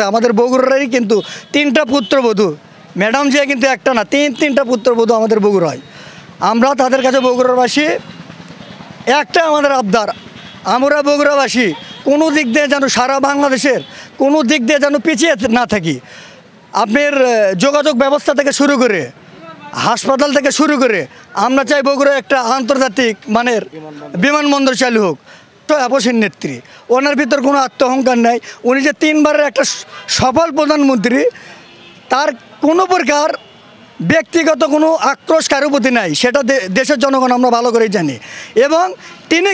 আমাদের বগুড়ারই কিন্তু 3টা পুত্রবধূ, ম্যাডাম যে কিন্তু একটা না, তিনটা পুত্রবধূ আমাদের বগুড়ায়। আমরা তাদের কাছে বগুড়াবাসী একটা আমাদের আবদার, আমরা বগুড়াবাসী কোনো দিক দিয়ে যেন সারা বাংলাদেশের কোনো দিক দিয়ে যেন পিছিয়ে না থাকি। আপনার যোগাযোগ ব্যবস্থা থেকে শুরু করে হাসপাতাল থেকে শুরু করে আমরা চাই বগুড়া একটা আন্তর্জাতিক মানের বিমানবন্দর চালু হোক। তো আপসীর নেত্রী, ওনার ভিতর কোনো আত্মহংকার নেই। উনি যে 3বারের একটা সফল প্রধানমন্ত্রী, তার কোনো প্রকার ব্যক্তিগত কোনো আক্রোশ কারো প্রতি নাই, সেটা দেশের জনগণ আমরা ভালো করেই জানি। এবং তিনি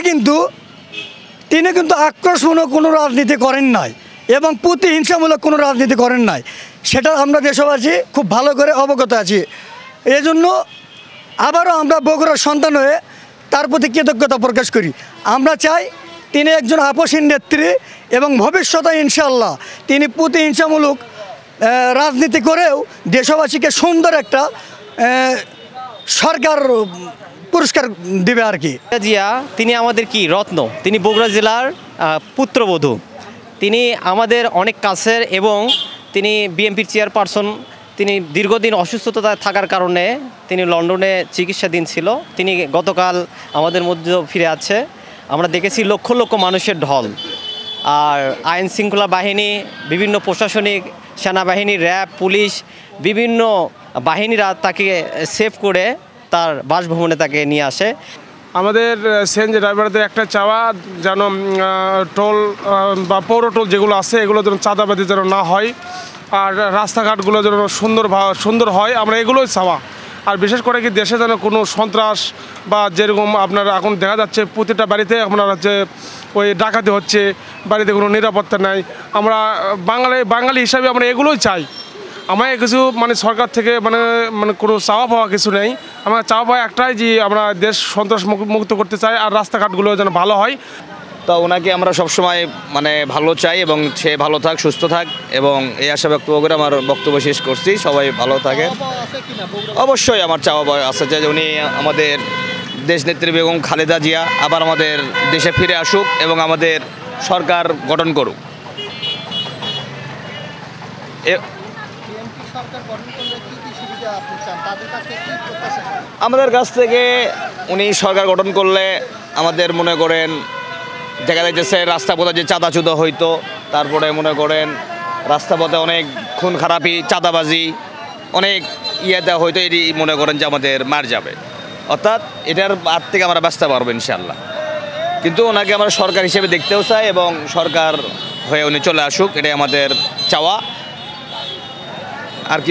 কিন্তু আক্রোশমূলক কোনো রাজনীতি করেন নাই এবং প্রতিহিংসামূলক কোনো রাজনীতি করেন নাই, সেটা আমরা দেশবাসী খুব ভালো করে অবগত আছি। এই জন্য আবারও আমরা বগুড়ার সন্তান হয়ে তার প্রতি কৃতজ্ঞতা প্রকাশ করি। আমরা চাই তিনি একজন আপসীন নেত্রী এবং ভবিষ্যতে ইনশাআল্লাহ তিনি প্রতিহিংসামূলক রাজনীতি করেও দেশবাসীকে সুন্দর একটা সরকার পুরস্কার দেবে আর কি। জিয়া তিনি আমাদের কি রত্ন, তিনি বগুড়া জেলার পুত্রবধূ, তিনি আমাদের অনেক কাছের এবং তিনি বিএনপির চেয়ারপারসন। তিনি দীর্ঘদিন অসুস্থতা থাকার কারণে তিনি লন্ডনে চিকিৎসাধীন ছিল। তিনি গতকাল আমাদের মধ্যে ফিরে আছে। আমরা দেখেছি লক্ষ লক্ষ মানুষের ঢল, আর আইন শৃঙ্খলা বাহিনী, বিভিন্ন প্রশাসনিক সেনাবাহিনী, র্যাব, পুলিশ, বিভিন্ন বাহিনীরা তাকে সেভ করে তার বাসভবনে তাকে নিয়ে আসে। আমাদের সিএনজি ড্রাইভারদের একটা চাওয়া যেন টোল বা পৌর টোল যেগুলো আছে এগুলো যেন চাঁদাবাদি যেন না হয়, আর রাস্তাঘাটগুলো যেন সুন্দর হয়, আমরা এগুলোই চাওয়া। আর বিশেষ করে কি দেশে যেন কোনো সন্ত্রাস বা যেরকম আপনার এখন দেখা যাচ্ছে প্রতিটা বাড়িতে আপনার হচ্ছে ওই ডাকাতি হচ্ছে, বাড়িতে কোনো নিরাপত্তা নাই। আমরা বাঙালি হিসাবে আমরা এগুলোই চাই। আমার কিছু মানে সরকার থেকে মানে কোনো চাওয়া পাওয়া কিছু নেই। আমার চাওয়া পাওয়া একটাই যে আমরা দেশ সন্ত্রাস মুক্ত করতে চাই আর রাস্তাঘাটগুলো যেন ভালো হয়। তো ওনাকে আমরা সবসময় মানে ভালো চাই এবং সে ভালো থাক, সুস্থ থাক, এবং এই আশা ব্যক্ত করে আমার বক্তব্য শেষ করছি। সবাই ভালো থাকে। অবশ্যই আমার চাওয়া আছে যে উনি আমাদের দেশনেত্রী বেগম খালেদা জিয়া আবার আমাদের দেশে ফিরে আসুক এবং আমাদের সরকার গঠন করুক। আমাদের কাছ থেকে উনি সরকার গঠন করলে আমাদের মনে করেন দেখা যাইতেছে রাস্তাপথে যে চাঁদাচুদা হইতো, তারপরে মনে করেন রাস্তাপথে অনেক খুন খারাপি, চাঁদাবাজি, অনেক দেওয়া হইতো, এটি মনে করেন যে আমাদের মার যাবে, অর্থাৎ এটার হাত থেকে আমরা বাঁচতে পারবো ইনশাল্লাহ। কিন্তু ওনাকে আমরা সরকার হিসেবে দেখতেও চাই এবং সরকার হয়ে উনি চলে আসুক, এটাই আমাদের চাওয়া। আর কি